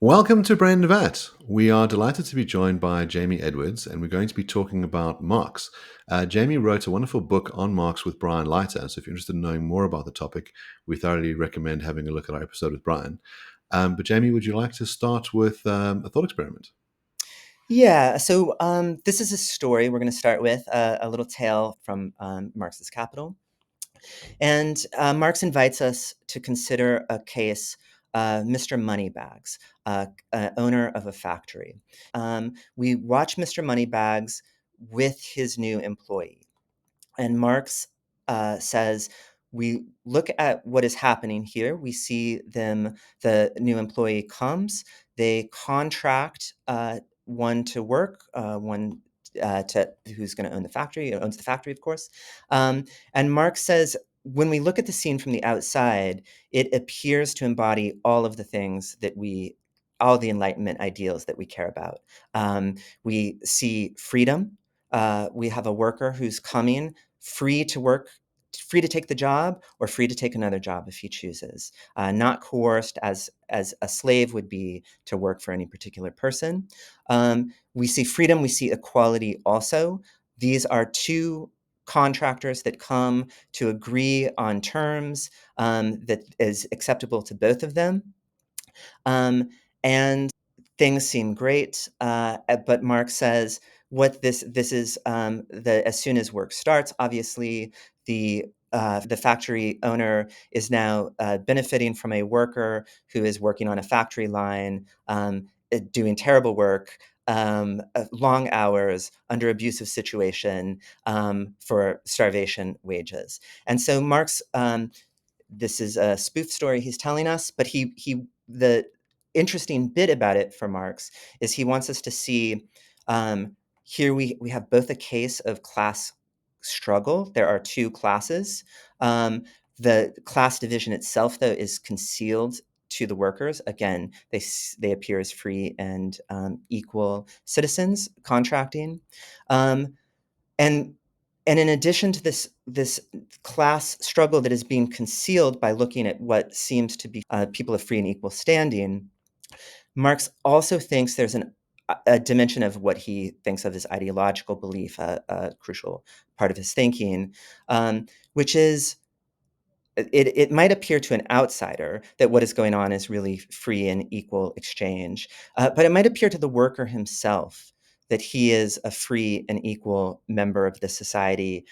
Welcome to Brain Vat. We are delighted to be joined by Jaime Edwards, and we're going to be talking about Marx. Jaime wrote a wonderful book on Marx with Brian Leiter, so if you're interested in knowing more about the topic, we thoroughly recommend having a look at our episode with Brian. But Jaime, would you like to start with a thought experiment? Yeah, so this is a story we're going to start with, a little tale from Marx's Capital. And Marx invites us to consider a case, Mr. Moneybags, owner of a factory. We watch Mr. Moneybags with his new employee. And Marx says, we look at what is happening here. We see the new employee comes, they contract one to work, one to who's going to own the factory, owns the factory, of course. And Marx says, when we look at the scene from the outside, it appears to embody all of the things that all the Enlightenment ideals that we care about. We see freedom. We have a worker who's coming free to work, free to take the job, or free to take another job if he chooses, not coerced as a slave would be to work for any particular person. We see freedom, we see equality also. These are two contractors that come to agree on terms that is acceptable to both of them. And things seem great, but Marx says what this is as soon as work starts, obviously the factory owner is now benefiting from a worker who is working on a factory line, doing terrible work, long hours under abusive situation for starvation wages. And so Marx, this is a spoof story he's telling us, but the interesting bit about it for Marx is he wants us to see here we have both a case of class struggle. There are two classes. The class division itself, though, is concealed to the workers. Again, they appear as free and equal citizens contracting. Um, and and in addition to this class struggle that is being concealed by looking at what seems to be people of free and equal standing, Marx also thinks there's a dimension of what he thinks of as ideological belief, a crucial part of his thinking, which is it might appear to an outsider that what is going on is really free and equal exchange, but it might appear to the worker himself that he is a free and equal member of the society,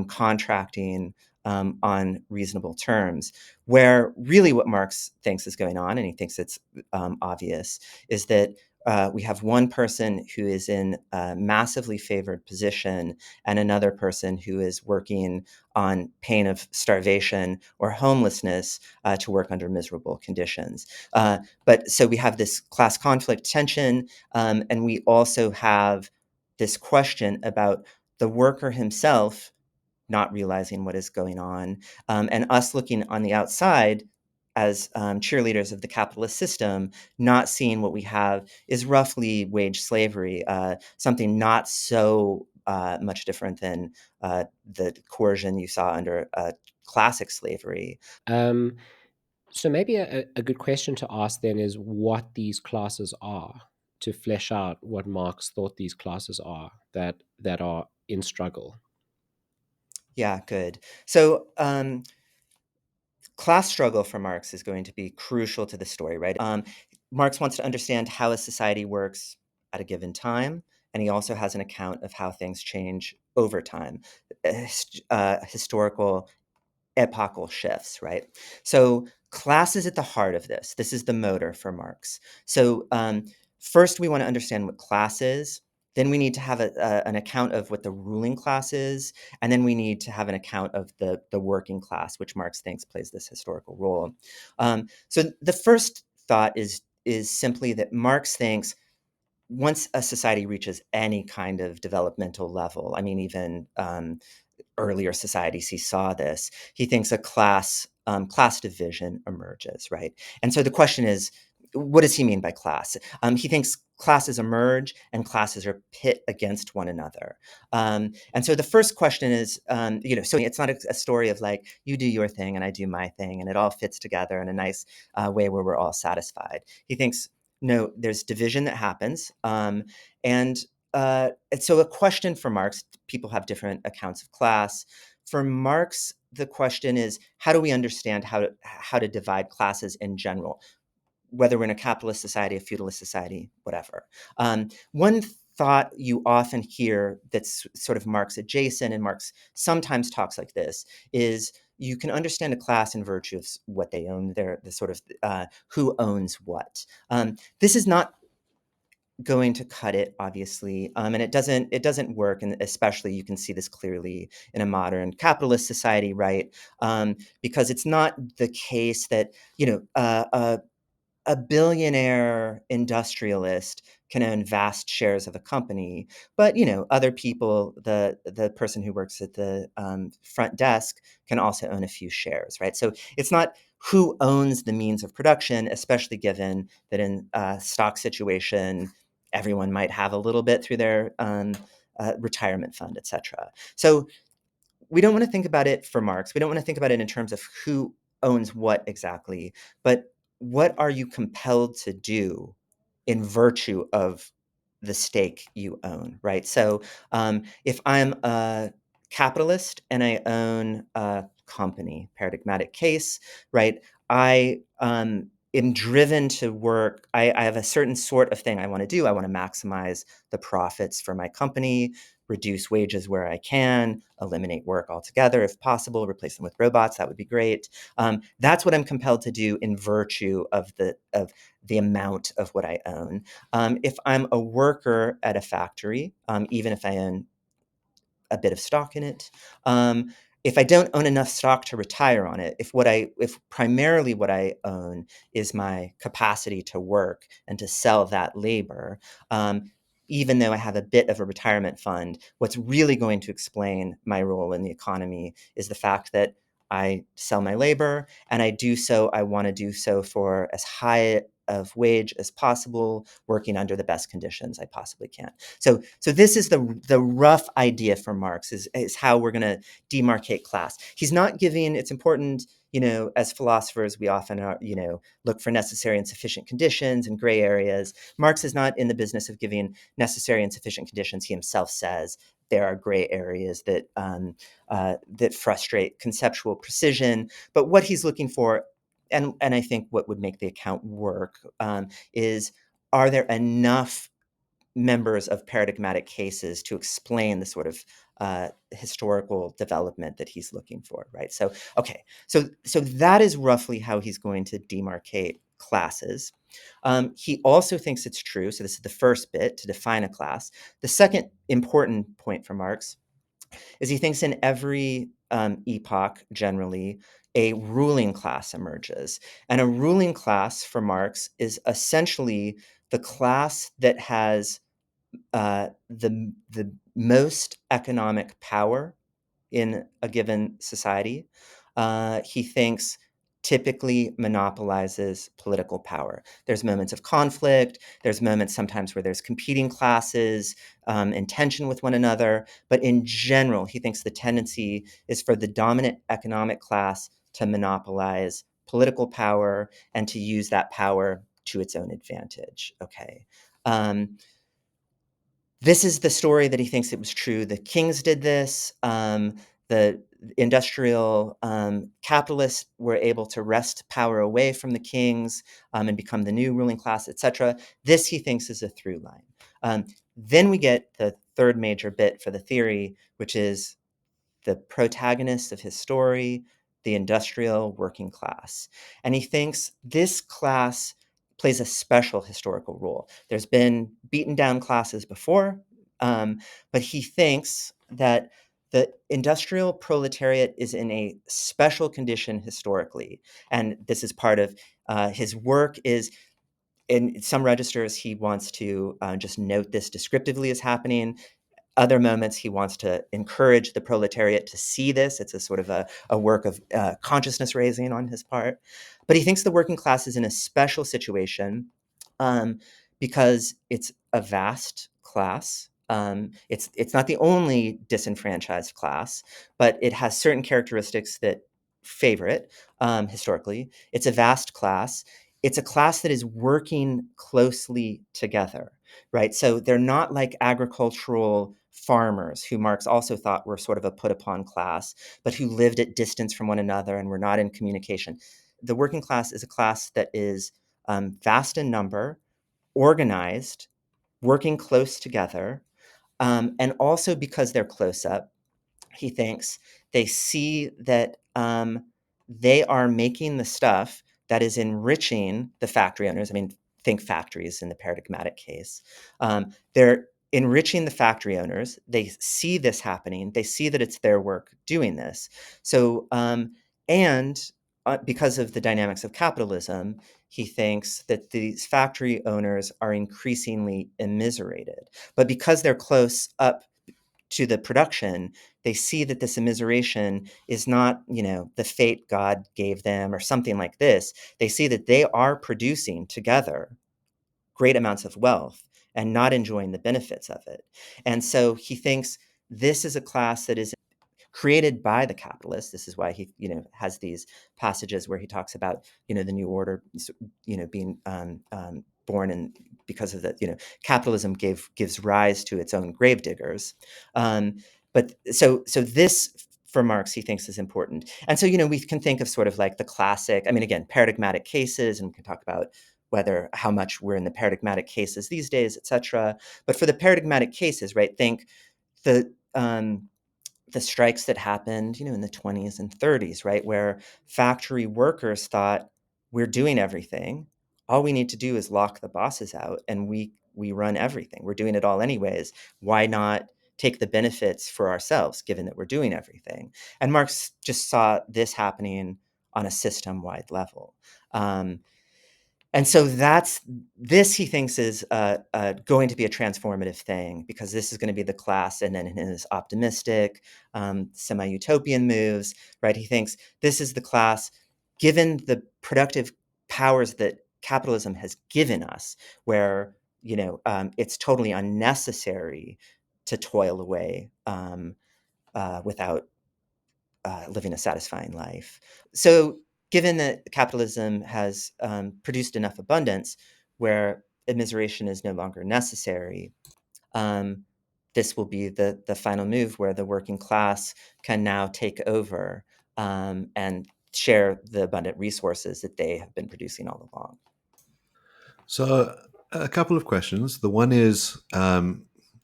contracting on reasonable terms. Where really what Marx thinks is going on, and he thinks it's obvious, is that we have one person who is in a massively favored position and another person who is working on pain of starvation or homelessness to work under miserable conditions. But so we have this class conflict tension, and we also have this question about the worker himself not realizing what is going on, and us looking on the outside as cheerleaders of the capitalist system, not seeing what we have is roughly wage slavery, something not so much different than the coercion you saw under classic slavery. Um, so maybe a good question to ask then is what these classes are, to flesh out what Marx thought these classes are that are in struggle. Yeah, good. So class struggle for Marx is going to be crucial to the story, right? Marx wants to understand how a society works at a given time, and he also has an account of how things change over time, historical epochal shifts, right? So class is at the heart of this. This is the motor for Marx. So first, we want to understand what class is. Then we need to have an account of what the ruling class is, and then we need to have an account of the working class, which Marx thinks plays this historical role. So the first thought is simply that Marx thinks once a society reaches any kind of developmental level, I mean, even earlier societies, he saw this. He thinks a class division emerges, right? And so the question is, what does he mean by class? He thinks classes emerge and classes are pit against one another. And so the first question is, so it's not a story of like, you do your thing and I do my thing, and it all fits together in a nice way where we're all satisfied. He thinks, no, there's division that happens. And so a question for Marx, people have different accounts of class. For Marx, the question is, how do we understand how to divide classes in general, whether we're in a capitalist society, a feudalist society, whatever. One thought you often hear that's sort of Marx adjacent, and Marx sometimes talks like this, is you can understand a class in virtue of what they own, the sort of who owns what. This is not going to cut it, obviously, and it doesn't work, and especially you can see this clearly in a modern capitalist society, right? Because it's not the case that a billionaire industrialist can own vast shares of a company, but other people, the person who works at the front desk can also own a few shares, right? So it's not who owns the means of production, especially given that in a stock situation, everyone might have a little bit through their retirement fund, et cetera. So we don't want to think about it for Marx. We don't want to think about it in terms of who owns what exactly, but what are you compelled to do in virtue of the stake you own, right? So if I'm a capitalist and I own a company, paradigmatic case, right? I am driven to work. I have a certain sort of thing I want to do. I want to maximize the profits for my company, reduce wages where I can, eliminate work altogether if possible, replace them with robots. That would be great. That's what I'm compelled to do in virtue of the amount of what I own. If I'm a worker at a factory, even if I own a bit of stock in it, if I don't own enough stock to retire on it, if primarily what I own is my capacity to work and to sell that labor, even though I have a bit of a retirement fund, what's really going to explain my role in the economy is the fact that I sell my labor, and I want to do so for as high of wage as possible, working under the best conditions I possibly can. So this is the rough idea for Marx is how we're going to demarcate class. He's not giving, it's important, as philosophers, we often are, look for necessary and sufficient conditions and gray areas. Marx is not in the business of giving necessary and sufficient conditions. He himself says there are gray areas that that frustrate conceptual precision. But what he's looking for, and I think what would make the account work, is, are there enough members of paradigmatic cases to explain the sort of historical development that he's looking for, right? So, okay, so that is roughly how he's going to demarcate classes. He also thinks it's true, so this is the first bit, to define a class. The second important point for Marx is he thinks in every epoch, generally, a ruling class emerges. And a ruling class for Marx is essentially the class that has the most economic power in a given society. He thinks typically monopolizes political power. There's moments of conflict. There's moments sometimes where there's competing classes in tension with one another. But in general, he thinks the tendency is for the dominant economic class to monopolize political power and to use that power to its own advantage. Okay. This is the story that he thinks it was true. The kings did this. The industrial capitalists were able to wrest power away from the kings and become the new ruling class, etc. This, he thinks, is a through line. Then we get the third major bit for the theory, which is the protagonist of his story, the industrial working class. And he thinks this class plays a special historical role. There's been beaten down classes before, but he thinks that the industrial proletariat is in a special condition historically. And this is part of his work is, in some registers, he wants to just note this descriptively as happening. Other moments, he wants to encourage the proletariat to see this. It's a sort of a work of consciousness raising on his part. But he thinks the working class is in a special situation because it's a vast class. It's not the only disenfranchised class, but it has certain characteristics that favor it historically. It's a vast class. it's a class that is working closely together, right? So they're not like agricultural farmers, who Marx also thought were sort of a put upon class, but who lived at distance from one another and were not in communication. The working class is a class that is vast in number, organized, working close together, and also because they're close up, he thinks they see that they are making the stuff that is enriching the factory owners. I mean, think factories in the paradigmatic case. They're enriching the factory owners. They see this happening. They see that it's their work doing this. So, and because of the dynamics of capitalism, he thinks that these factory owners are increasingly immiserated. But because they're close up to the production, they see that this immiseration is not, the fate God gave them or something like this. They see that they are producing together great amounts of wealth and not enjoying the benefits of it. And so he thinks this is a class that is created by the capitalists. This is why he, has these passages where he talks about, the new order, being born and because of the, capitalism gives rise to its own gravediggers. But so this for Marx, he thinks is important. And so, we can think of sort of like the classic, I mean, again, paradigmatic cases, and we can talk about how much we're in the paradigmatic cases these days, et cetera. But for the paradigmatic cases, right, think the the strikes that happened, in the 20s and 30s, right, where factory workers thought, we're doing everything. All we need to do is lock the bosses out, and we run everything. We're doing it all anyways. Why not take the benefits for ourselves, given that we're doing everything? And Marx just saw this happening on a system-wide level. And so this he thinks is going to be a transformative thing, because this is going to be the class, and then in his optimistic, semi-utopian moves, right? He thinks this is the class, given the productive powers that capitalism has given us, where it's totally unnecessary to toil away without living a satisfying life. So, given that capitalism has produced enough abundance where immiseration is no longer necessary, um, this will be the final move where the working class can now take over and share the abundant resources that they have been producing all along. So, a couple of questions. The one is,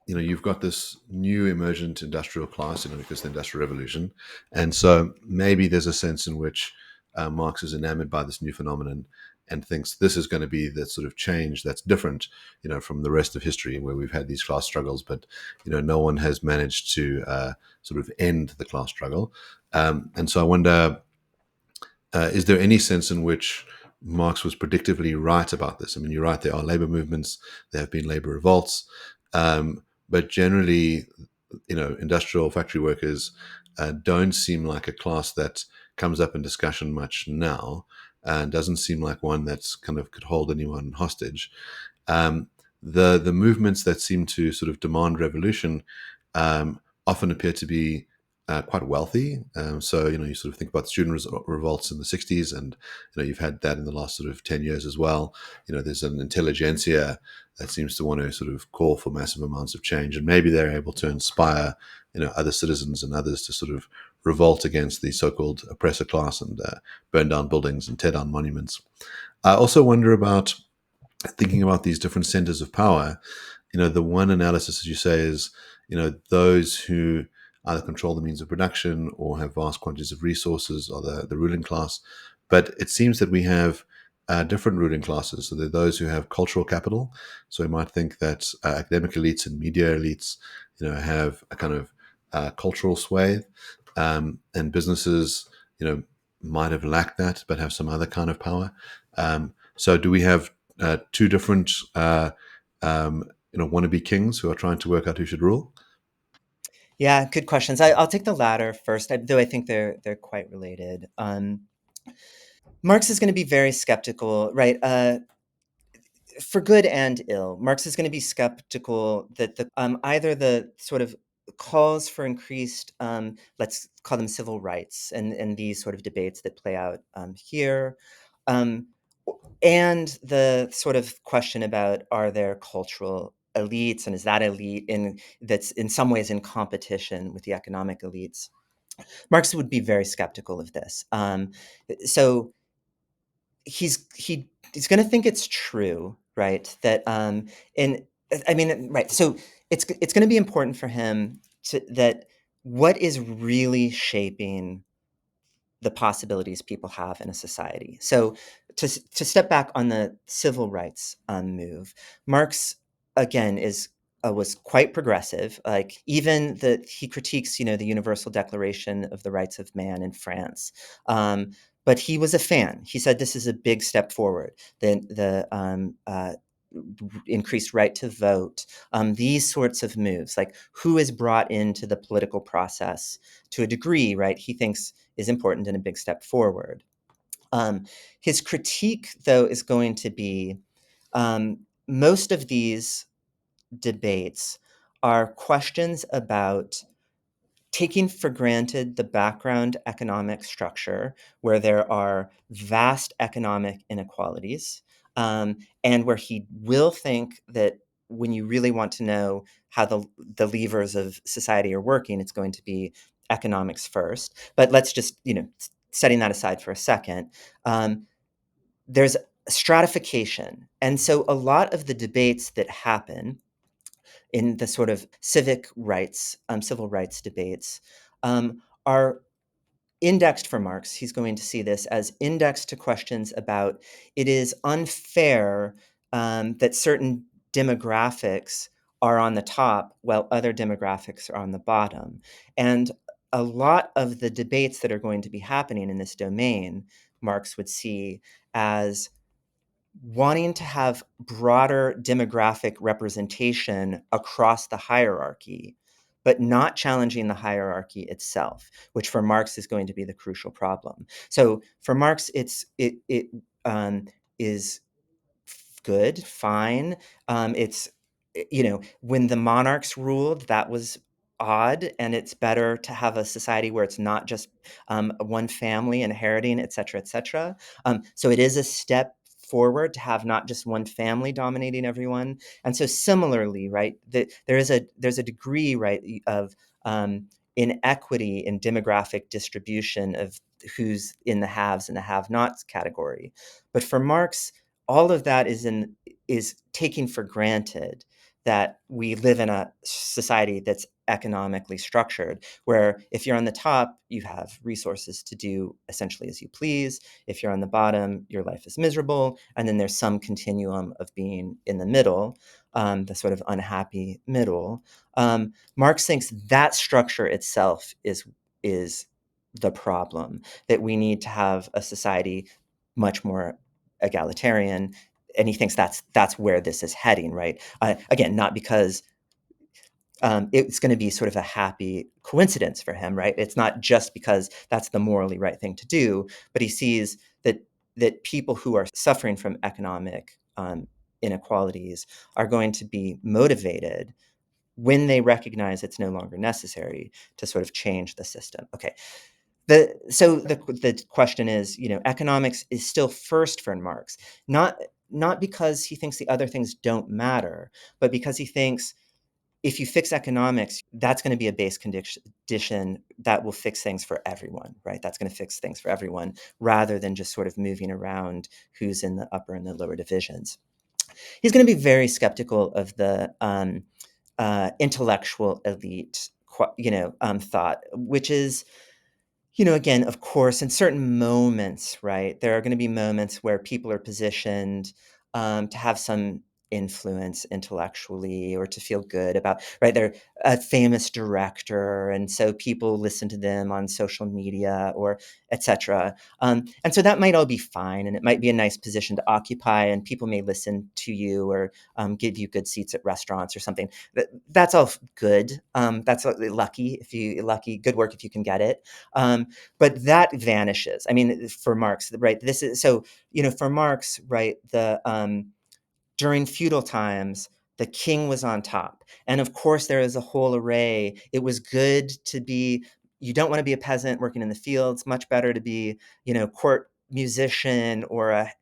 you've got this new emergent industrial class, because of the Industrial Revolution, and so maybe there's a sense in which Marx is enamored by this new phenomenon and thinks this is going to be the sort of change that's different, from the rest of history, where we've had these class struggles, but no one has managed to sort of end the class struggle. And so I wonder, is there any sense in which Marx was predictively right about this? I mean, you're right, there are labor movements, there have been labor revolts, but generally, industrial factory workers don't seem like a class that comes up in discussion much now, and doesn't seem like one that's kind of could hold anyone hostage. Um, the movements that seem to sort of demand revolution often appear to be quite wealthy. So, you sort of think about student revolts in the 60s, and, you've had that in the last sort of 10 years as well. There's an intelligentsia that seems to want to sort of call for massive amounts of change, and maybe they're able to inspire, other citizens and others to sort of revolt against the so-called oppressor class and burn down buildings and tear down monuments. I also wonder about thinking about these different centers of power. The one analysis, as you say, is, those who either control the means of production or have vast quantities of resources are the ruling class. But it seems that we have different ruling classes. So there are those who have cultural capital. So we might think that academic elites and media elites, have a kind of cultural sway, and businesses, might have lacked that, but have some other kind of power. So do we have two different, wannabe kings who are trying to work out who should rule? Yeah, good questions. I'll take the latter first, though I think they're quite related. Marx is going to be very skeptical, right? For good and ill. Marx is going to be skeptical that either the sort of calls for increased, let's call them civil rights, and these sort of debates that play out here, um, And the sort of question about, are there cultural elites, and is that elite that's in some ways in competition with the economic elites? Marx would be very skeptical of this. So he's going to think it's true, right? That in I mean, right. So it's going to be important for him that what is really shaping the possibilities people have in a society. So to step back on the civil rights move, Marx again was quite progressive. Like even he critiques, the Universal Declaration of the Rights of Man in France. But he was a fan. He said this is a big step forward. The increased right to vote, these sorts of moves, like who is brought into the political process to a degree, right? He thinks is important and a big step forward. His critique, though, is going to be most of these debates are questions about taking for granted the background economic structure where there are vast economic inequalities, and where he will think that when you really want to know how the levers of society are working, it's going to be economics first. But let's just, setting that aside for a second, there's stratification. And so a lot of the debates that happen in the sort of civil rights debates, are indexed for Marx. He's going to see this as indexed to questions about it is unfair that certain demographics are on the top while other demographics are on the bottom. And a lot of the debates that are going to be happening in this domain, Marx would see as wanting to have broader demographic representation across the hierarchy, but not challenging the hierarchy itself, which for Marx is going to be the crucial problem. So for Marx, it is good, fine. It's when the monarchs ruled, that was odd, and it's better to have a society where it's not just one family inheriting, et cetera, et cetera. So it is a step forward to have not just one family dominating everyone. And so similarly, right, there's a degree, right, of inequity in demographic distribution of who's in the haves and the have-nots category. But for Marx, all of that is taking for granted that we live in a society that's economically structured, where if you're on the top, you have resources to do essentially as you please. If you're on the bottom, your life is miserable. And then there's some continuum of being in the middle, the sort of unhappy middle. Marx thinks that structure itself is the problem, that we need to have a society much more egalitarian, and he thinks that's where this is heading, right? Again, not because it's going to be sort of a happy coincidence for him, right? It's not just because that's the morally right thing to do, but he sees that people who are suffering from economic inequalities are going to be motivated when they recognize it's no longer necessary to sort of change the system. Okay, the question is, economics is still first for Marx, not because he thinks the other things don't matter, but because he thinks if you fix economics, that's going to be a base condition that will fix things for everyone, right? That's going to fix things for everyone rather than just sort of moving around who's in the upper and the lower divisions. He's going to be very skeptical of the intellectual elite, thought, which is, again, of course, in certain moments, right, there are going to be moments where people are positioned to have some influence intellectually or to feel good about, right? They're a famous director, and so people listen to them on social media or etc. And so that might all be fine, and it might be a nice position to occupy, and people may listen to you or give you good seats at restaurants or something. That's all good. That's lucky, good work if you can get it. But that vanishes. I mean, for Marx, right? This is so, for Marx, right? During feudal times, the king was on top. And of course, there is a whole array. It was good to be, you don't want to be a peasant working in the fields, much better to be, court musician or a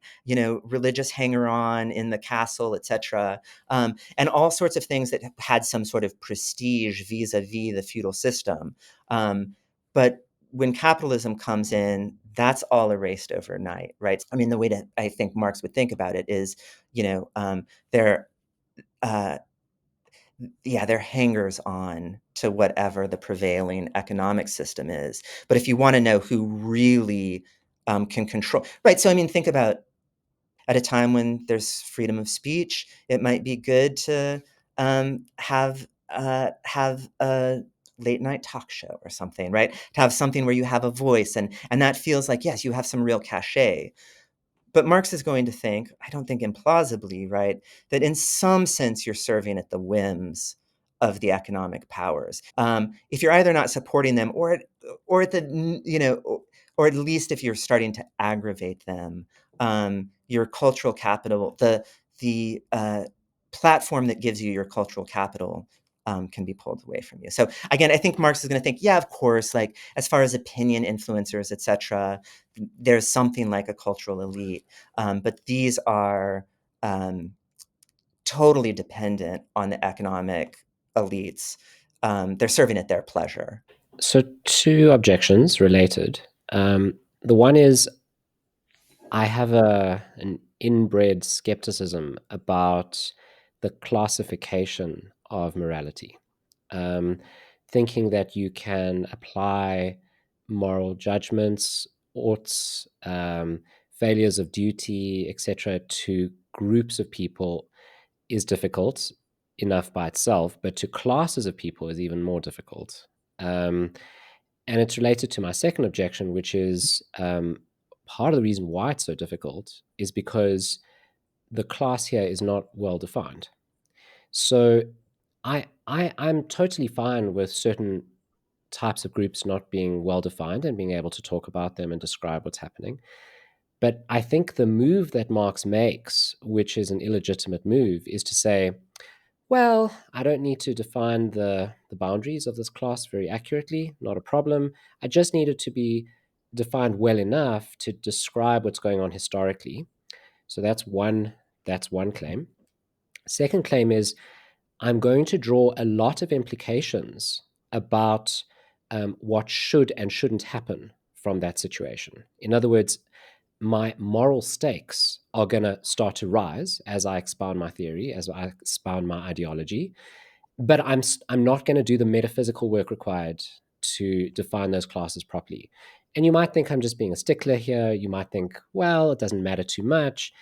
religious hanger-on in the castle, etc., and all sorts of things that had some sort of prestige vis-a-vis the feudal system. But when capitalism comes in, that's all erased overnight, right? I mean, the way that I think Marx would think about it is, they're they're hangers on to whatever the prevailing economic system is. But if you want to know who really can control, right? So I mean, think about at a time when there's freedom of speech, it might be good to have a late night talk show or something, right? To have something where you have a voice, and that feels like, yes, you have some real cachet. But Marx is going to think, I don't think implausibly, right, that in some sense you're serving at the whims of the economic powers. If you're either not supporting them, or at the or at least if you're starting to aggravate them, your cultural capital, the platform that gives you your cultural capital, can be pulled away from you. So again, I think Marx is going to think, yeah, of course, like as far as opinion influencers, etc., there's something like a cultural elite, but these are totally dependent on the economic elites. They're serving at their pleasure. So, two objections related. The one is I have an inbred skepticism about the classification of morality, um, thinking that you can apply moral judgments, oughts, failures of duty, etc., to groups of people is difficult enough by itself, but to classes of people is even more difficult. Um, and it's related to my second objection, which is part of the reason why it's so difficult is because the class here is not well defined. So I'm totally fine with certain types of groups not being well defined and being able to talk about them and describe what's happening. But I think the move that Marx makes, which is an illegitimate move, is to say, well, I don't need to define the boundaries of this class very accurately, not a problem. I just need it to be defined well enough to describe what's going on historically. So that's one claim. Second claim is I'm going to draw a lot of implications about what should and shouldn't happen from that situation. In other words, my moral stakes are going to start to rise as I expound my theory, as I expound my ideology. But I'm not going to do the metaphysical work required to define those classes properly. And you might think I'm just being a stickler here. You might think, well, it doesn't matter too much.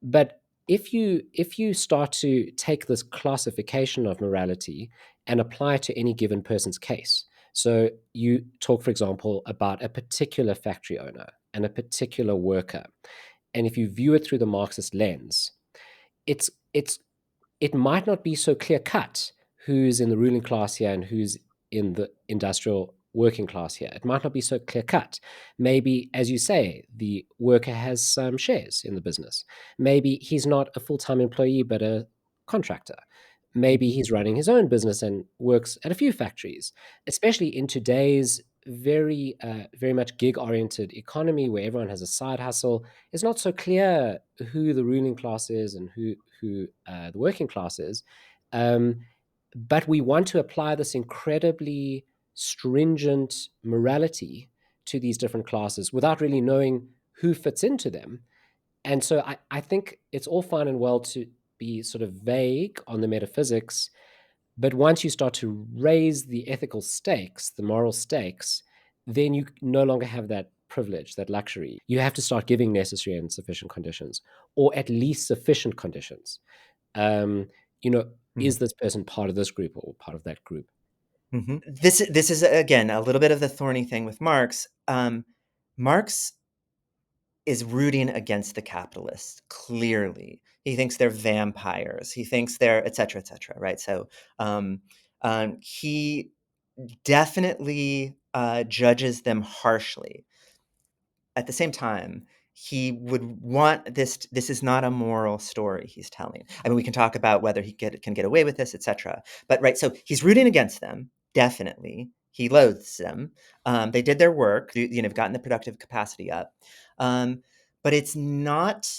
But if you start to take this classification of morality and apply it to any given person's case, so you talk, for example, about a particular factory owner and a particular worker, and if you view it through the Marxist lens, it's it's it might not be so clear cut who's in the ruling class here and who's in the industrial working class here. It might not be so clear cut. Maybe, as you say, the worker has some shares in the business. Maybe he's not a full time employee, but a contractor. Maybe he's running his own business and works at a few factories, especially in today's very much gig oriented economy where everyone has a side hustle. It's not so clear who the ruling class is and who the working class is. Um, but we want to apply this incredibly stringent morality to these different classes without really knowing who fits into them. And so I think it's all fine and well to be sort of vague on the metaphysics, but once you start to raise the ethical stakes, the moral stakes, then you no longer have that privilege, that luxury. You have to start giving necessary and sufficient conditions, or at least sufficient conditions. Um, is this person part of this group or part of that group? Mm-hmm. This is again a little bit of the thorny thing with Marx. Marx is rooting against the capitalists. Clearly, he thinks they're vampires. He thinks they're et cetera, right? So he definitely judges them harshly. At the same time, he would want this. This is not a moral story he's telling. I mean, we can talk about whether he can get away with this, etc. But right, so he's rooting against them. Definitely, He loathes them. They did their work, gotten the productive capacity up. But it's not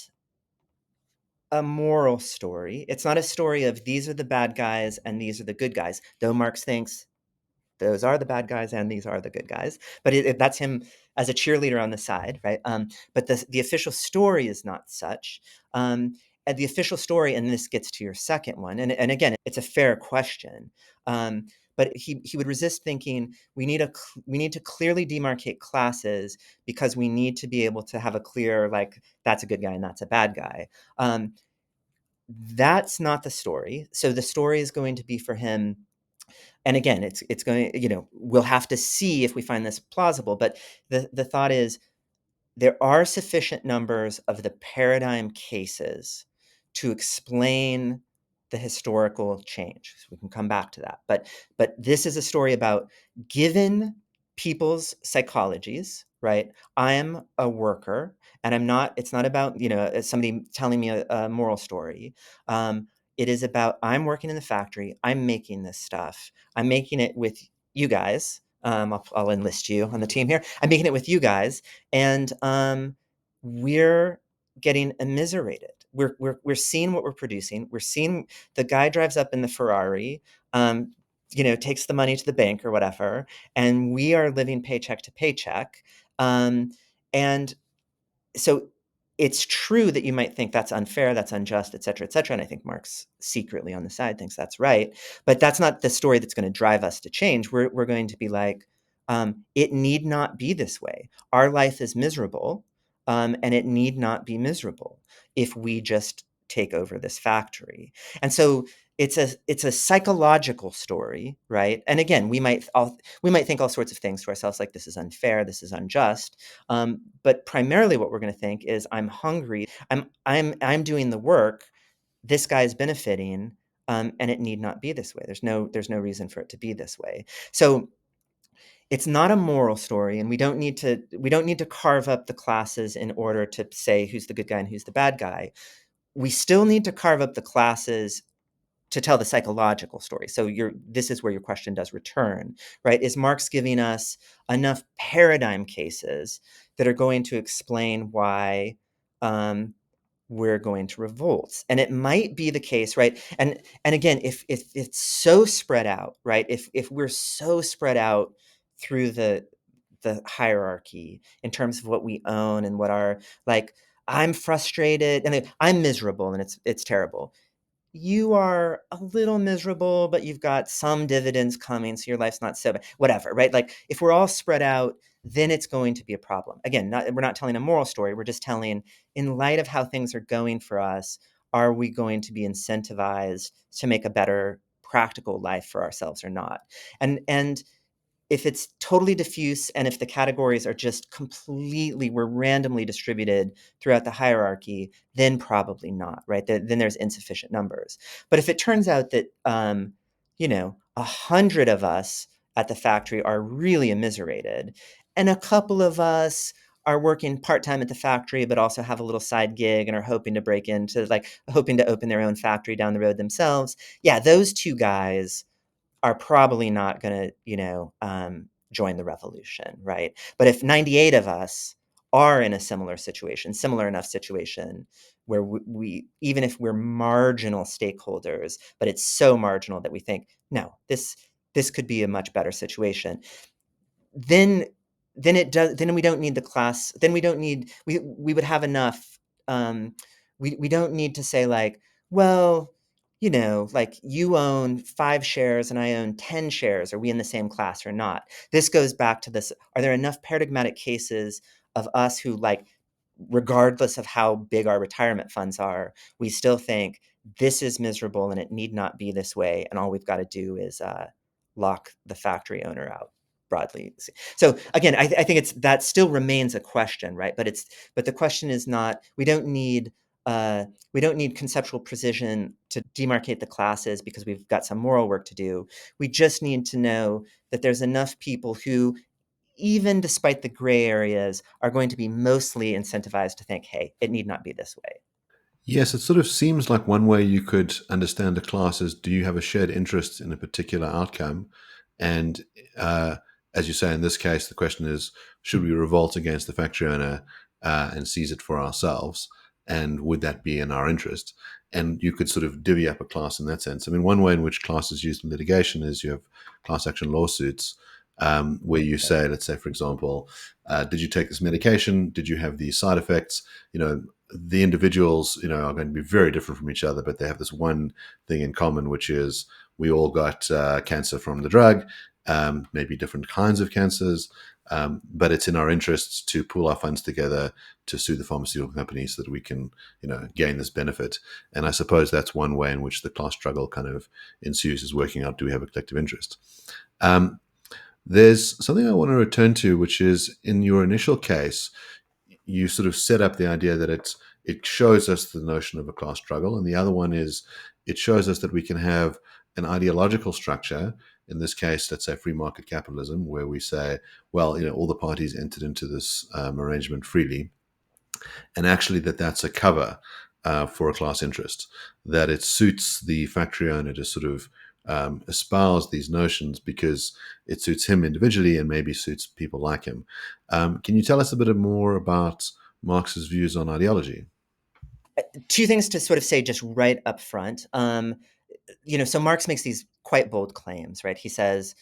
a moral story. It's not a story of these are the bad guys and these are the good guys, though Marx thinks those are the bad guys and these are the good guys. But that's him as a cheerleader on the side, right? But the official story is not such. And the official story, and this gets to your second one, and again, it's a fair question. But he would resist thinking we need to clearly demarcate classes because we need to be able to have a clear, like, that's a good guy and that's a bad guy. That's not the story. So the story is going to be for him, and again, it's going, we'll have to see if we find this plausible, but the thought is there are sufficient numbers of the paradigm cases to explain the historical change. So we can come back to that. But this is a story about, given people's psychologies, right? I'm a worker and it's not about, somebody telling me a moral story. It is about, I'm working in the factory. I'm making this stuff. I'm making it with you guys. I'll enlist you on the team here. I'm making it with you guys. And we're getting immiserated. We're seeing what we're producing. We're seeing the guy drives up in the Ferrari, takes the money to the bank or whatever, and we are living paycheck to paycheck. And so it's true that you might think that's unfair, that's unjust, et cetera, et cetera. And I think Marx secretly on the side thinks that's right. But that's not the story that's going to drive us to change. We're going to be like, it need not be this way. Our life is miserable, and it need not be miserable if we just take over this factory. And so it's a psychological story, right? And again, we might think all sorts of things to ourselves, like, this is unfair, this is unjust. But primarily what we're going to think is, I'm hungry, I'm doing the work, this guy's benefiting, and it need not be this way. There's no reason for it to be this way. So it's not a moral story, and we don't need to carve up the classes in order to say who's the good guy and who's the bad guy. We still need to carve up the classes to tell the psychological story. So this is where your question does return, right? Is Marx giving us enough paradigm cases that are going to explain why we're going to revolt? And it might be the case, right? And again, if it's so spread out, right? If we're so spread out through the hierarchy in terms of what we own and what our, like, I'm frustrated and I'm miserable and it's terrible. You are a little miserable, but you've got some dividends coming, so your life's not so bad. Whatever, right? Like, if we're all spread out, then it's going to be a problem. Again, we're not telling a moral story. We're just telling, in light of how things are going for us, are we going to be incentivized to make a better practical life for ourselves or not? And if it's totally diffuse, and if the categories are just completely, we're randomly distributed throughout the hierarchy, then probably not, right? Then there's insufficient numbers. But if it turns out that 100 of us at the factory are really immiserated, and a couple of us are working part-time at the factory but also have a little side gig and are hoping to hoping to open their own factory down the road themselves, yeah, those two guys are probably not going to, join the revolution, right? But if 98 of us are in a similar enough situation, where we even if we're marginal stakeholders, but it's so marginal that we think, no, this could be a much better situation, then then we don't need the class. Then we would have enough. We don't need to say, like, well, like, you own 5 shares and I own 10 shares. Are we in the same class or not? This goes back to this. Are there enough paradigmatic cases of us who, like, regardless of how big our retirement funds are, we still think this is miserable and it need not be this way. And all we've got to do is lock the factory owner out, broadly. So again, I think that still remains a question, right? But the question is not, we don't need conceptual precision to demarcate the classes because we've got some moral work to do. We just need to know that there's enough people who, even despite the gray areas, are going to be mostly incentivized to think, hey, it need not be this way. Yes, it sort of seems like one way you could understand a class is, do you have a shared interest in a particular outcome? And as you say, in this case, the question is, should we revolt against the factory owner and seize it for ourselves? And would that be in our interest? And you could sort of divvy up a class in that sense. I mean, one way in which class is used in litigation is you have class action lawsuits where you say, let's say, for example, did you take this medication? Did you have these side effects? The individuals, are going to be very different from each other, but they have this one thing in common, which is we all got cancer from the drug, maybe different kinds of cancers, but it's in our interests to pool our funds together to sue the pharmaceutical companies so that we can, gain this benefit. And I suppose that's one way in which the class struggle kind of ensues, is working out, do we have a collective interest? There's something I want to return to, which is in your initial case, you sort of set up the idea that it shows us the notion of a class struggle, and the other one is it shows us that we can have an ideological structure. In this case, let's say free market capitalism, where we say, well, all the parties entered into this arrangement freely, and actually that's a cover for a class interest, that it suits the factory owner to sort of espouse these notions because it suits him individually and maybe suits people like him. Can you tell us a bit more about Marx's views on ideology? Two things to sort of say just right up front. So Marx makes these quite bold claims, right? He says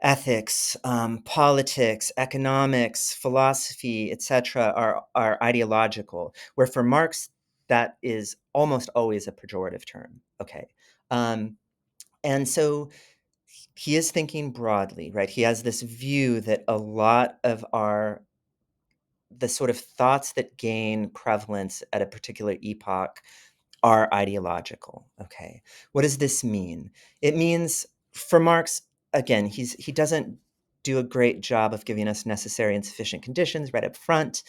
ethics, politics, economics, philosophy, etc., are ideological. Where for Marx, that is almost always a pejorative term. Okay, and so he is thinking broadly, right? He has this view that a lot of the sort of thoughts that gain prevalence at a particular epoch are ideological. Okay. What does this mean? It means for Marx, again, he doesn't do a great job of giving us necessary and sufficient conditions right up front.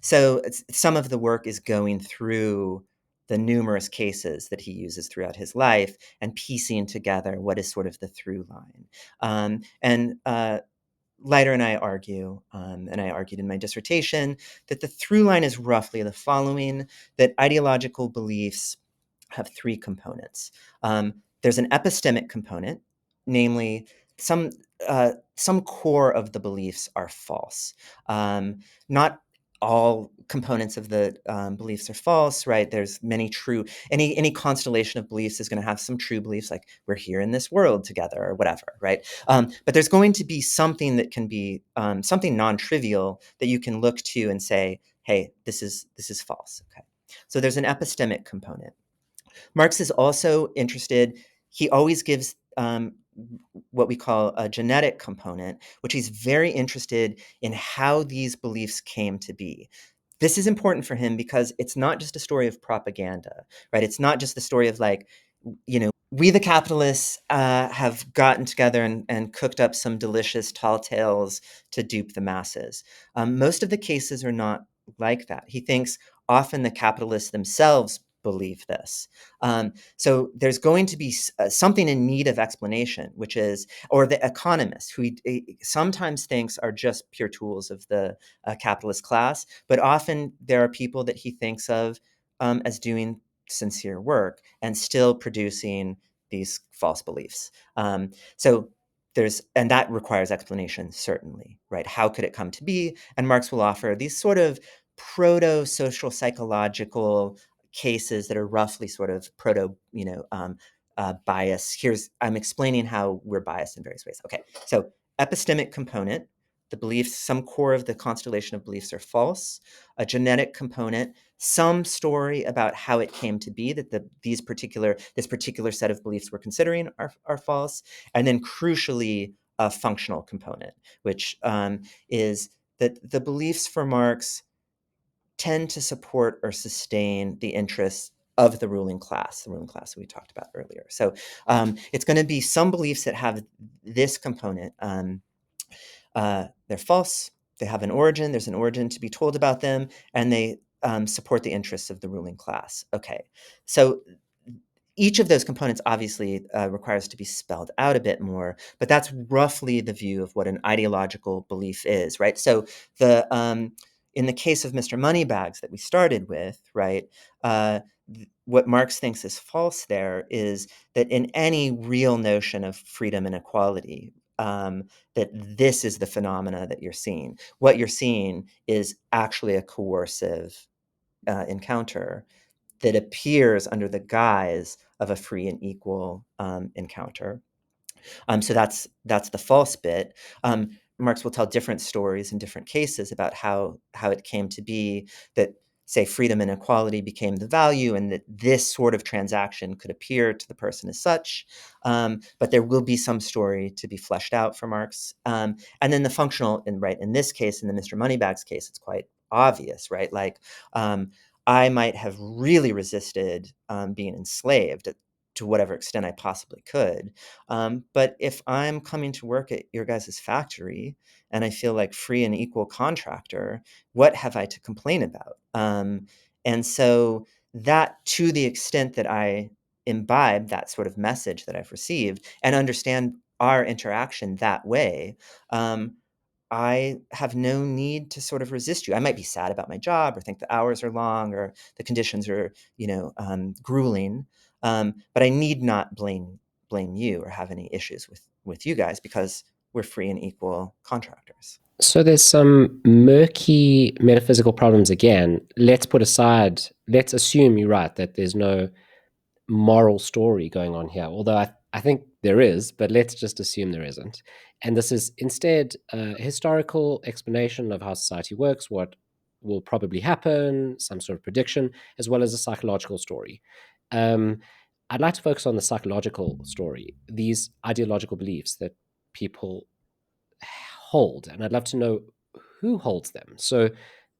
So some of the work is going through the numerous cases that he uses throughout his life and piecing together what is sort of the through line. And Leiter and I argue, and I argued in my dissertation, that the through line is roughly the following: that ideological beliefs have three components. There's an epistemic component, namely some core of the beliefs are false. Not all components of the beliefs are false, right? There's many true. Any constellation of beliefs is going to have some true beliefs, like we're here in this world together, or whatever, right? But there's going to be something that can be something non-trivial that you can look to and say, "Hey, this is false." Okay, so there's an epistemic component. Marx is also interested. He always gives what we call a genetic component, which he's very interested in how these beliefs came to be. This is important for him because it's not just a story of propaganda, right? It's not just the story of like, we the capitalists have gotten together and cooked up some delicious tall tales to dupe the masses. Most of the cases are not like that. He thinks often the capitalists themselves believe this. So there's going to be something in need of explanation, which is, or the economists, who he sometimes thinks are just pure tools of the capitalist class, but often there are people that he thinks of as doing sincere work and still producing these false beliefs. So and that requires explanation, certainly, right? How could it come to be? And Marx will offer these sort of proto-social psychological cases that are roughly sort of bias. I'm explaining how we're biased in various ways. Okay, so epistemic component, the beliefs, some core of the constellation of beliefs are false. A genetic component, some story about how it came to be that this particular set of beliefs we're considering are false. And then crucially, a functional component, which is that the beliefs for Marx tend to support or sustain the interests of the ruling class we talked about earlier. So it's going to be some beliefs that have this component. They're false. They have an origin. There's an origin to be told about them, and they support the interests of the ruling class. Okay, so each of those components obviously requires to be spelled out a bit more, but that's roughly the view of what an ideological belief is, right? So in the case of Mr. Moneybags that we started with, right, what Marx thinks is false there is that in any real notion of freedom and equality, that this is the phenomena that you're seeing. What you're seeing is actually a coercive encounter that appears under the guise of a free and equal encounter. So that's the false bit. Marx will tell different stories in different cases about how it came to be that, say, freedom and equality became the value, and that this sort of transaction could appear to the person as such. But there will be some story to be fleshed out for Marx. And then the functional, and right in this case, in the Mr. Moneybags case, it's quite obvious, right? Like, I might have really resisted being enslaved to whatever extent I possibly could. But if I'm coming to work at your guys' factory and I feel like free and equal contractor, what have I to complain about? And so that, to the extent that I imbibe that sort of message that I've received and understand our interaction that way, I have no need to sort of resist you. I might be sad about my job or think the hours are long or the conditions are, grueling, but I need not blame you or have any issues with you guys because we're free and equal contractors. So there's some murky metaphysical problems again. Let's assume you're right, that there's no moral story going on here, although I think there is, but let's just assume there isn't. And this is instead a historical explanation of how society works, what will probably happen, some sort of prediction, as well as a psychological story. Um, I'd like to focus on the psychological story, these ideological beliefs that people hold, and I'd love to know who holds them. So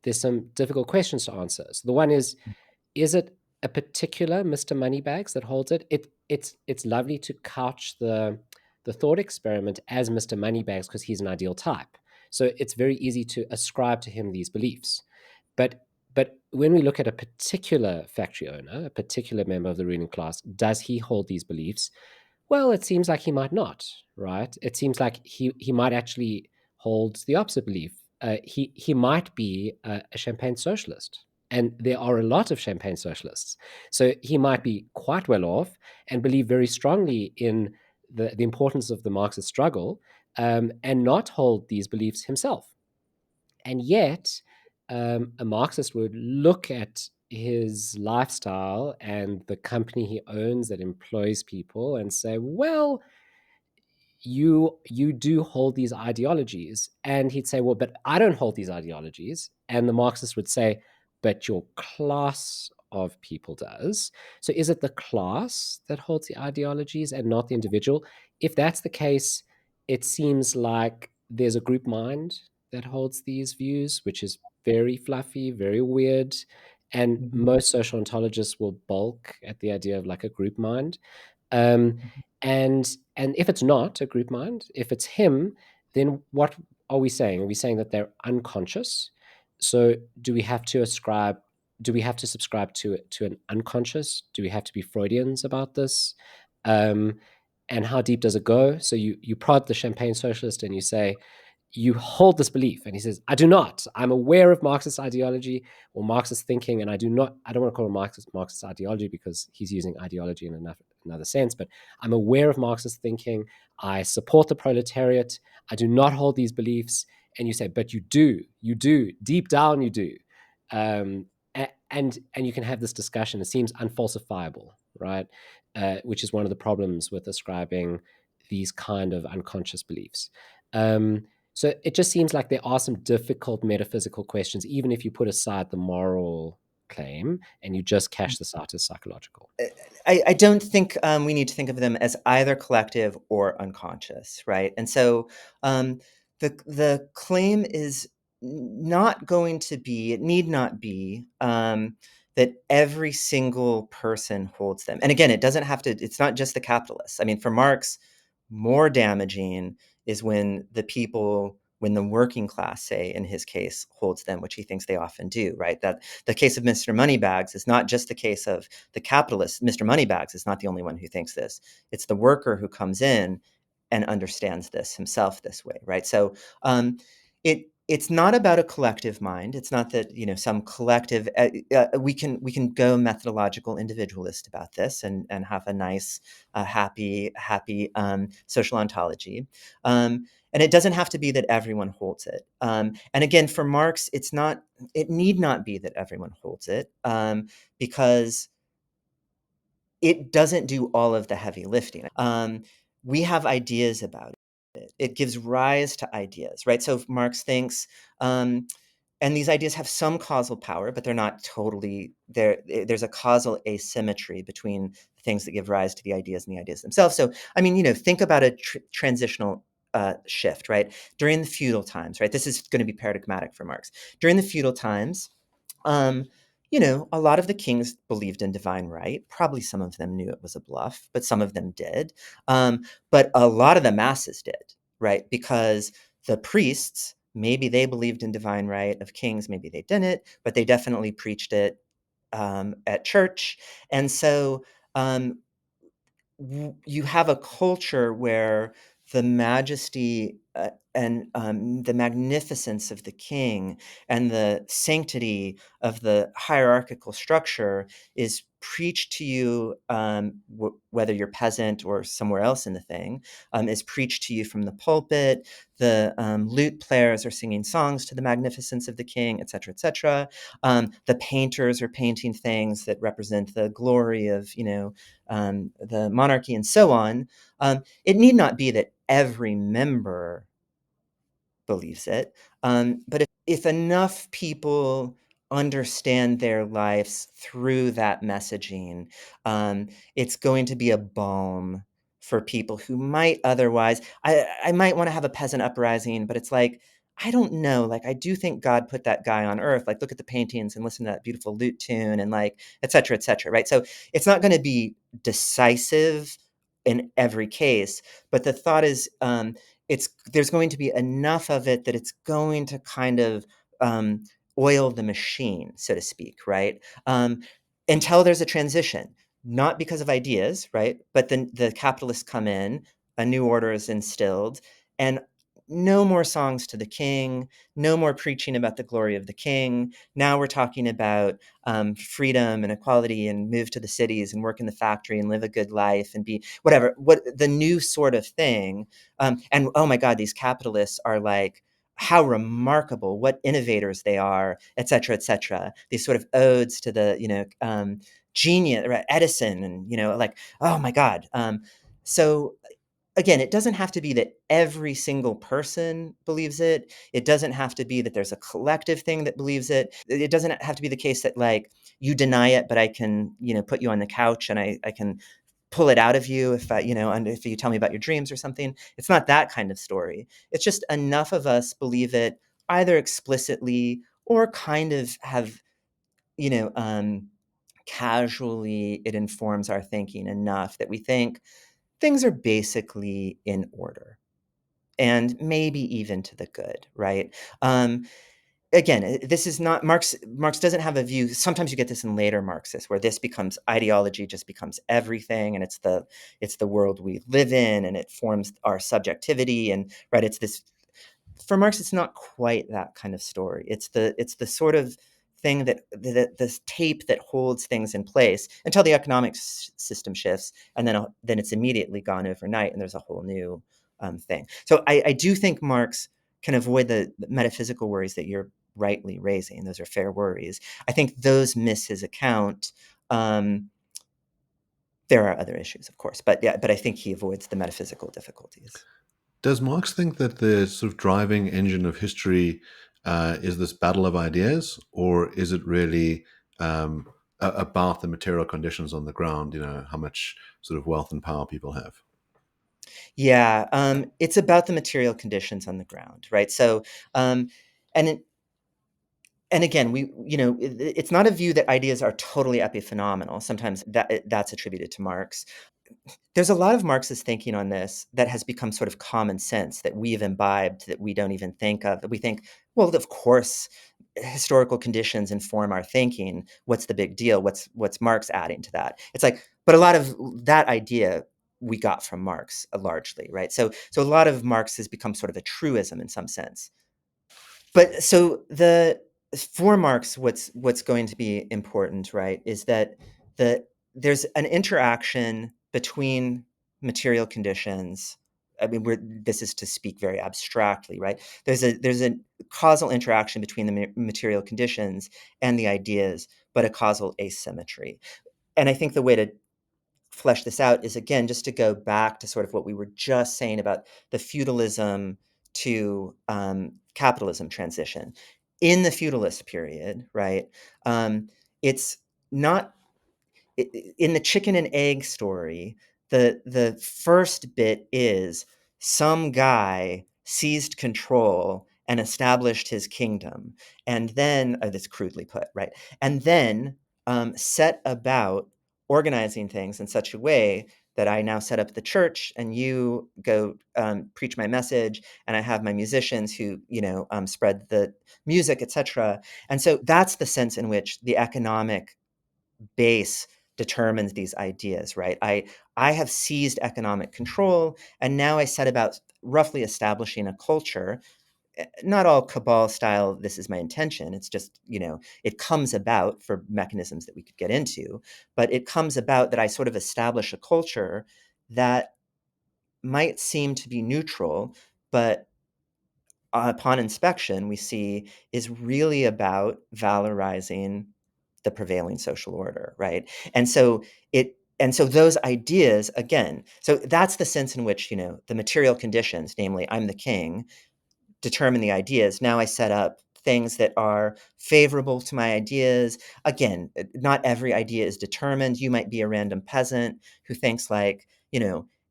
there's some difficult questions to answer. So the one is it a particular Mr. Moneybags that holds it? It's lovely to couch the thought experiment as Mr. Moneybags because he's an ideal type. So it's very easy to ascribe to him these beliefs. But when we look at a particular factory owner, a particular member of the ruling class, does he hold these beliefs? Well, it seems like he might not, right? It seems like he might actually hold the opposite belief. He might be a champagne socialist, and there are a lot of champagne socialists. So he might be quite well off and believe very strongly in the importance of the Marxist struggle, and not hold these beliefs himself. And yet, a Marxist would look at his lifestyle and the company he owns that employs people and say, well, you do hold these ideologies. And he'd say, well, but I don't hold these ideologies. And the Marxist would say, but your class of people does. So is it the class that holds the ideologies and not the individual? If that's the case, it seems like there's a group mind that holds these views, which is very fluffy, very weird. And most social ontologists will balk at the idea of like a group mind. Um, and if it's not a group mind, if it's him, then what are we saying? Are we saying that they're unconscious? So do we have to ascribe? Do we have to subscribe to an unconscious? Do we have to be Freudians about this? Um, and how deep does it go? So you prod the champagne socialist and you say, you hold this belief. And he says, I do not. I'm aware of Marxist ideology or Marxist thinking, and I don't want to call it Marxist ideology because he's using ideology in another sense, but I'm aware of Marxist thinking. I support the proletariat. I do not hold these beliefs. And you say, but you do, deep down you do. And you can have this discussion. It seems unfalsifiable, right? Which is one of the problems with ascribing these kind of unconscious beliefs. So it just seems like there are some difficult metaphysical questions, even if you put aside the moral claim and you just cash this out as psychological. I don't think we need to think of them as either collective or unconscious, right? And so the claim is not going to be, it need not be, that every single person holds them. And again, it doesn't have to, it's not just the capitalists. I mean, for Marx, more damaging is when the working class, say, in his case, holds them, which he thinks they often do, right? That the case of Mr. Moneybags is not just the case of the capitalist. Mr. Moneybags is not the only one who thinks this. It's the worker who comes in and understands this himself this way, right? So it it's not about a collective mind. It's not that, you know, some collective. We can go methodological individualist about this and have a nice, happy social ontology. And it doesn't have to be that everyone holds it. And again, for Marx, it's not. It need not be that everyone holds it, because it doesn't do all of the heavy lifting. We have ideas about it. It gives rise to ideas, right? So Marx thinks, and these ideas have some causal power, but they're not totally there. There's a causal asymmetry between things that give rise to the ideas and the ideas themselves. So, I mean, you know, think about a transitional shift, right? During the feudal times, right? This is going to be paradigmatic for Marx. During the feudal times, um, you know, a lot of the kings believed in divine right. Probably some of them knew it was a bluff, but some of them did. But a lot of the masses did, right? Because the priests, maybe they believed in divine right of kings, maybe they didn't, but they definitely preached it at church. And so um, you have a culture where the majesty and the magnificence of the king and the sanctity of the hierarchical structure is preached to you, whether you're peasant or somewhere else in the thing, is preached to you from the pulpit. The lute players are singing songs to the magnificence of the king, et cetera, et cetera. The painters are painting things that represent the glory of, you know, the monarchy and so on. It need not be that every member believes it. But if enough people understand their lives through that messaging, it's going to be a balm for people who might otherwise. I might want to have a peasant uprising, but it's like, I don't know. Like, I do think God put that guy on earth. Like, look at the paintings and listen to that beautiful lute tune and like, et cetera, right? So it's not going to be decisive in every case, but the thought is, there's going to be enough of it that it's going to kind of um, oil the machine, so to speak, right? Until there's a transition, not because of ideas, right? But then the capitalists come in, a new order is instilled, and no more songs to the king, no more preaching about the glory of the king. Now we're talking about freedom and equality and move to the cities and work in the factory and live a good life and be whatever, what the new sort of thing. And oh my God, these capitalists are like, how remarkable, what innovators they are, et cetera, et cetera. These sort of odes to the, you know, genius, right? Edison, and, you know, like, oh my God. So again, it doesn't have to be that every single person believes it. It doesn't have to be that there's a collective thing that believes it. It doesn't have to be the case that like you deny it, but I can, you know, put you on the couch and I can pull it out of you if I, you know, and if you tell me about your dreams or something. It's not that kind of story. It's just enough of us believe it either explicitly or kind of have, you know, casually it informs our thinking enough that we think things are basically in order and maybe even to the good, right? Again, this is not Marx doesn't have a view. Sometimes you get this in later Marxists where this becomes ideology, just becomes everything, and it's the world we live in, and it forms our subjectivity, and right, it's this. For Marx, it's not quite that kind of story. It's the sort of thing that this tape that holds things in place until the economic system shifts, and then it's immediately gone overnight, and there's a whole new thing. So I do think Marx can avoid the metaphysical worries that you're rightly raising. Those are fair worries. I think those miss his account. There are other issues, of course, but yeah, but I think he avoids the metaphysical difficulties. Does Marx think that the sort of driving engine of history is this battle of ideas, or is it really about the material conditions on the ground? You know, how much sort of wealth and power people have. Yeah, it's about the material conditions on the ground, right? So, um, and it, and again, it's not a view that ideas are totally epiphenomenal. Sometimes that's attributed to Marx. There's a lot of Marxist thinking on this that has become sort of common sense that we've imbibed that we don't even think of. That we think, well, of course, historical conditions inform our thinking. What's the big deal? What's Marx adding to that? It's like, but a lot of that idea we got from Marx largely, right? So a lot of Marx has become sort of a truism in some sense. But so for Marx, what's going to be important, right, is that there's an interaction between material conditions. I mean, this is to speak very abstractly, right? There's a causal interaction between the material conditions and the ideas, but a causal asymmetry. And I think the way to flesh this out is, again, just to go back to sort of what we were just saying about the feudalism to capitalism transition. In the feudalist period, right, it's not in the chicken and egg story. The first bit is some guy seized control and established his kingdom, and then that's crudely put, right, and then set about organizing things in such a way that I now set up the church, and you go preach my message, and I have my musicians who spread the music, etc. And so that's the sense in which the economic base determines these ideas, right? I have seized economic control, and now I set about roughly establishing a culture. Not all cabal style, this is my intention. It's just, it comes about for mechanisms that we could get into, but it comes about that I sort of establish a culture that might seem to be neutral, but upon inspection, we see is really about valorizing the prevailing social order, right? And so those ideas, again, so that's the sense in which, the material conditions, namely I'm the king, determine the ideas. Now I set up things that are favorable to my ideas. Again, not every idea is determined. You might be a random peasant who thinks like,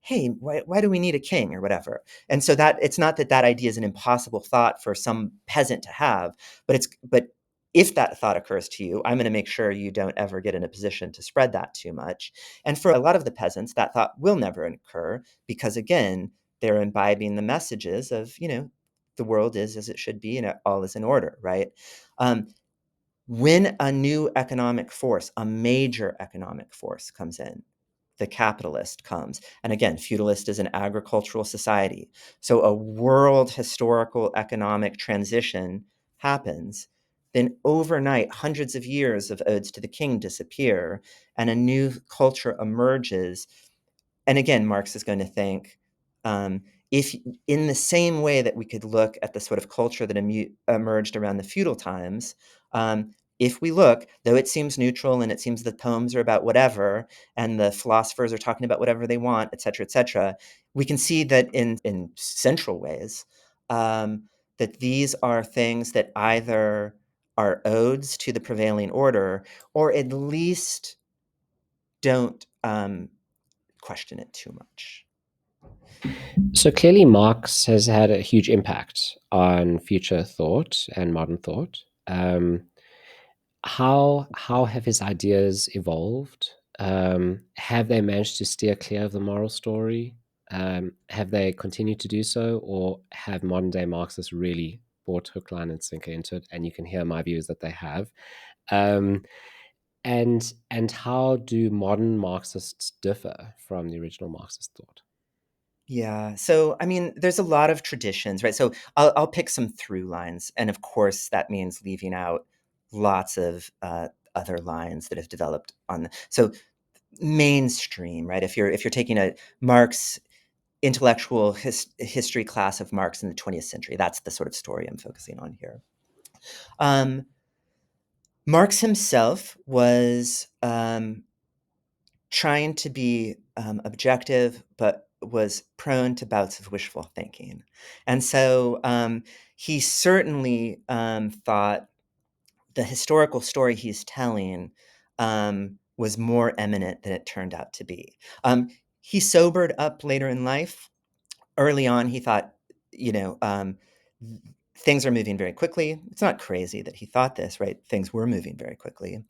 hey, why do we need a king or whatever? And so that it's not that idea is an impossible thought for some peasant to have, but if that thought occurs to you, I'm going to make sure you don't ever get in a position to spread that too much. And for a lot of the peasants, that thought will never occur because, again, they're imbibing the messages of, the world is as it should be and all is in order, right? When a new economic force, a major economic force comes in, the capitalist comes. And again, feudalist is an agricultural society. So a world historical economic transition happens. Then overnight, hundreds of years of odes to the king disappear and a new culture emerges. And again, Marx is going to think, if in the same way that we could look at the sort of culture that emerged around the feudal times, if we look, though it seems neutral and it seems the poems are about whatever, and the philosophers are talking about whatever they want, et cetera, we can see that in central ways, that these are things that either are odes to the prevailing order, or at least don't question it too much. So clearly, Marx has had a huge impact on future thought and modern thought. How have his ideas evolved? Have they managed to steer clear of the moral story? Have they continued to do so, or have modern day Marxists really brought hook, line, and sinker into it? And you can hear my views that they have. Um, and how do modern Marxists differ from the original Marxist thought? Yeah. So, I mean, there's a lot of traditions, right? So I'll pick some through lines. And of course, that means leaving out lots of other lines that have developed on so mainstream, right? If you're taking a Marx intellectual history class of Marx in the 20th century, that's the sort of story I'm focusing on here. Marx himself was trying to be objective, but was prone to bouts of wishful thinking. And so he certainly thought the historical story he's telling was more eminent than it turned out to be. He sobered up later in life. Early on, he thought, things are moving very quickly. It's not crazy that he thought this, right? Things were moving very quickly.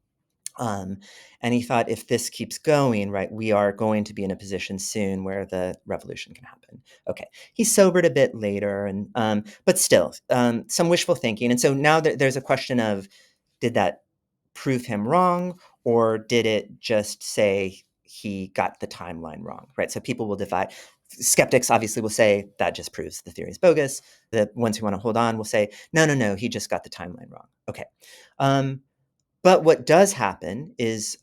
Um, and he thought, if this keeps going, right, we are going to be in a position soon where the revolution can happen. Okay, he sobered a bit later, and but still, some wishful thinking. And so now there's a question of, did that prove him wrong, or did it just say he got the timeline wrong, right? So people will divide. Skeptics obviously will say that just proves the theory is bogus. The ones who want to hold on will say, no, he just got the timeline wrong. Okay. But what does happen is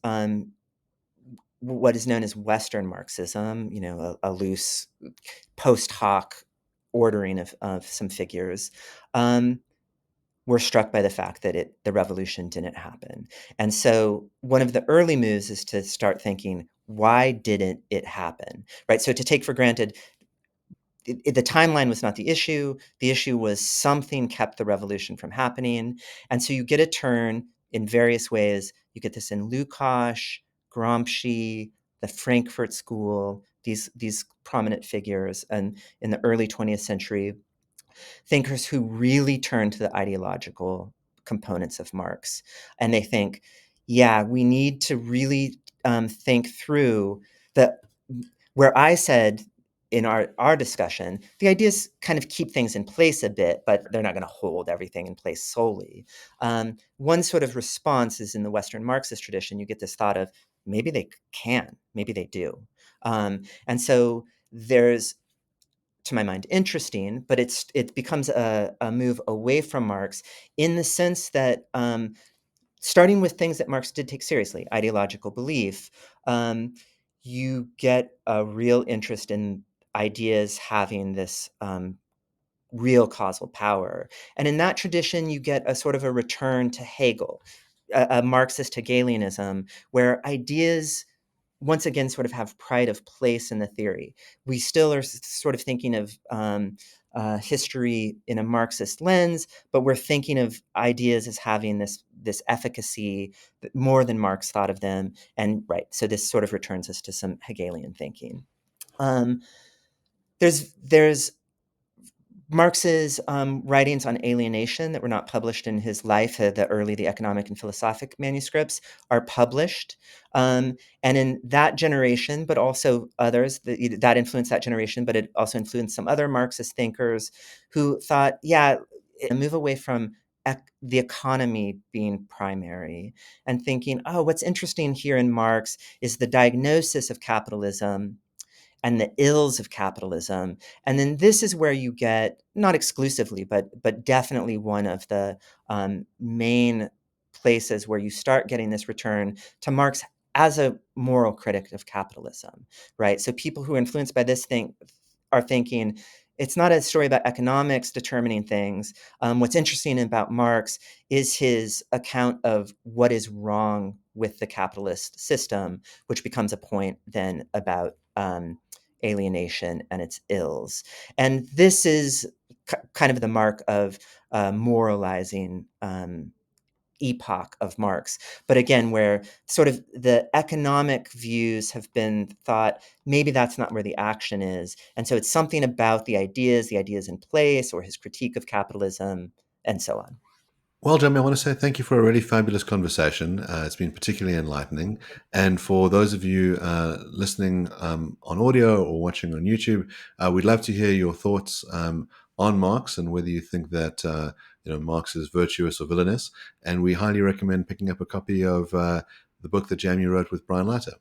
what is known as Western Marxism, a loose post hoc ordering of some figures. We're struck by the fact that the revolution didn't happen. And so one of the early moves is to start thinking, why didn't it happen? Right? So to take for granted, the timeline was not the issue. The issue was something kept the revolution from happening. And so you get a turn in various ways. You get this in Lukács, Gramsci, the Frankfurt School, these prominent figures, and in the early 20th century, thinkers who really turn to the ideological components of Marx. And they think, yeah, we need to really think through where I said in our discussion, the ideas kind of keep things in place a bit, but they're not going to hold everything in place solely. One sort of response is in the Western Marxist tradition, you get this thought of maybe they can, maybe they do. And so there's, to my mind, interesting, but it becomes a move away from Marx in the sense that starting with things that Marx did take seriously, ideological belief, you get a real interest in ideas having this real causal power. And in that tradition, you get a sort of a return to Hegel, a Marxist Hegelianism, where ideas once again sort of have pride of place in the theory. We still are sort of thinking of history in a Marxist lens, but we're thinking of ideas as having this efficacy more than Marx thought of them. And right, so this sort of returns us to some Hegelian thinking. There's Marx's writings on alienation that were not published in his life, the economic and philosophic manuscripts, are published. And in that generation, but also others, that influenced that generation, but it also influenced some other Marxist thinkers who thought, move away from the economy being primary and thinking, what's interesting here in Marx is the diagnosis of capitalism and the ills of capitalism. And then this is where you get, not exclusively, but definitely one of the main places where you start getting this return to Marx as a moral critic of capitalism, right? So people who are influenced by this thing are thinking, it's not a story about economics determining things. What's interesting about Marx is his account of what is wrong with the capitalist system, which becomes a point then about alienation and its ills. And this is kind of the mark of moralizing epoch of Marx. But again, where sort of the economic views have been thought, maybe that's not where the action is. And so it's something about the ideas in place, or his critique of capitalism, and so on. Well, Jamie, I want to say thank you for a really fabulous conversation. It's been particularly enlightening. And for those of you listening on audio or watching on YouTube, we'd love to hear your thoughts on Marx and whether you think that Marx is virtuous or villainous. And we highly recommend picking up a copy of the book that Jamie wrote with Brian Leiter.